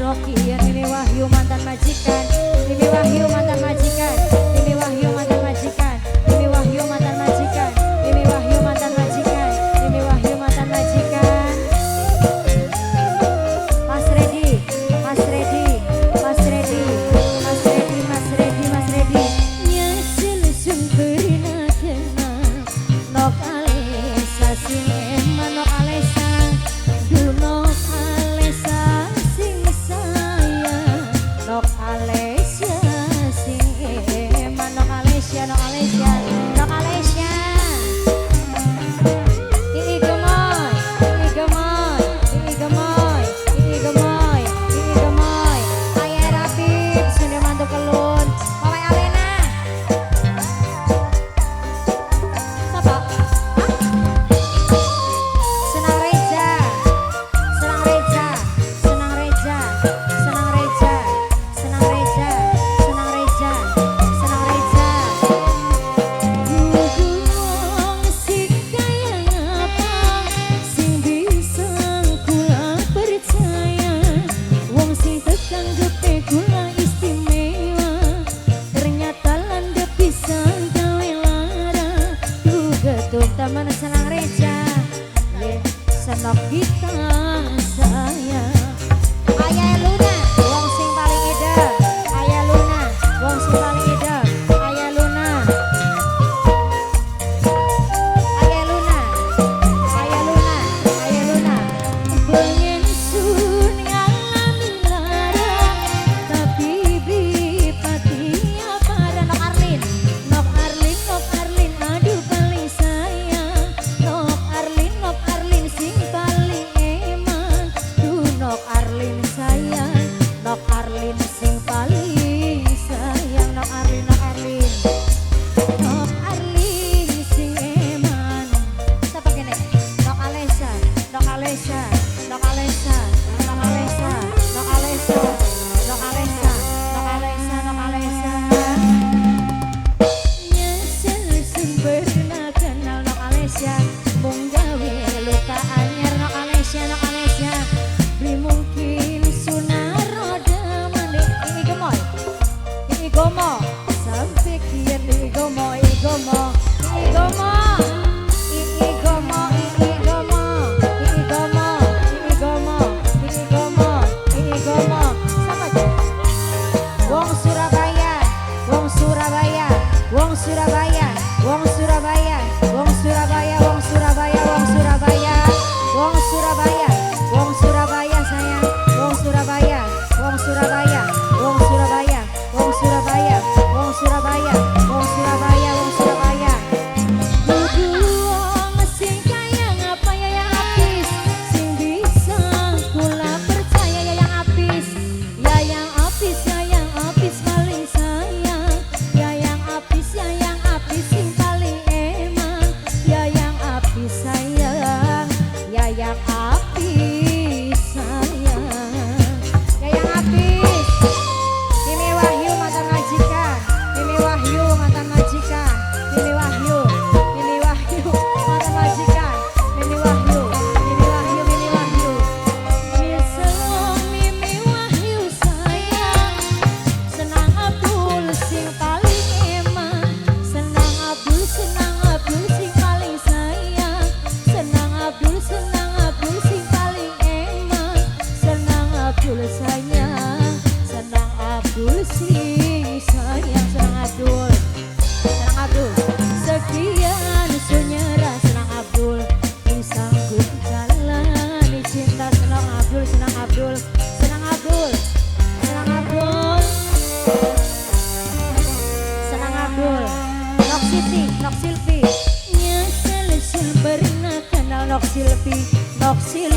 Rocky ya Mimi Wahyu mantan majikan, Mimi Wahyu mantan majikan, Mimi Wahyu mantan majikan, Mimi Wahyu mantan majikan, Mimi Wahyu mantan majikan, Mimi Wahyu mantan majikan. Mas Redi, Mas Redi, Mas Redi, Mas Redi, Mas Redi, Mas Redi. Nyesil sumberna kena nok alesa sing eman nok alesa dunok alesa sing sayang nok alesa sing eman nok alesa nok alesa nok alesa. Ini gemoy, ini gemoy, ini gemoy, ini gemoy, ini gemoy. Ayah Rapid sudah mantu kelun. Mama Alena. Siapa? Hah? Senang Reza, senang Reza, senang Reza, senang Reza, senang Reza, senang Reza, senang Reza. Wong sing kaya apa, sing bisa kula percaya, wong sing tekan gepe kula istimewa, ternyata landep pisan gawe lara. Getuk taman senang Reza, senok kita saya. Ayah Luna, wong sing paling edep. Ayah Luna, wong sing paling edep. Ayah Luna, Ayah Luna, Ayah Luna, Ayah Luna. Pengen sun ngalami lara, tapi bipati apa ada nok Arlin, nok Arlin, nok Arlin, aduh paling sayang. Nok Arlin sing paling eman. Duh nok Arlin sayang, nok Arlin sing paling sayang. Nok Arlin, nok Arlin, nok Arlin sing eman. Siapa kene? Nok Alesa, nok Alesa, nok Alesa, nok Alesa, nok Alesa, nok Alesa, nok Alesa, nok Alesa. Nyesel sumberna kenal nok Alesya, mung gawe luka anyar nok Alesya, nok Alesya. Beli mungkin sunar roda mandek ini gemoy, ini gomo, sampai kian ini gomo, ini gomo, ini gomo, ini gomo, ini gomo, ini gomo, ini gomo, ini gomo, ini gomo. Sama aja. Wong Surabaya, Wong Surabaya, Wong Surabaya, Wong Surabaya, Wong Surabaya, Wong Surabaya, Wong Surabaya, Wong Surabaya, Wong Surabaya sayang, Wong Surabaya, Wong Surabaya, Wong Surabaya, Wong Surabaya, Wong Surabaya, Wong Surabaya, Wong Surabaya. Wong sing kaya ngapa ya yang apis, sing bisa kula percaya ya yang apis, ya yang apis, ya yang apis paling sayang, ya yang apis, ya yang apis sing paling eman, ya yang apis sayang, ya yang apis sayang, ya yang apis. Mimi Wahyu mantan majikan, Mimi Wahyu mantan majikan, Mimi Wahyu, Mimi Wahyu mantan majikan, Mimi Wahyu, Mimi Wahyu, Mimi Wahyu. Selong Mimi Wahyu sayang, senang Abdul sing paling eman, senang Abdul sing paling sayang, senang Abdul sing paling eman, senang Abdul sayang, senang Abdul sing sayang, senang Abdul, senang Abdul. Sekian sunyera senang Abdul, disanggup jalani cinta senang Abdul, senang Abdul, senang Abdul, senang Abdul, senang Abdul. Nok Siti, Nok Silvi, nyesel sumberna kenal Nok Silvi, Nok Silvi.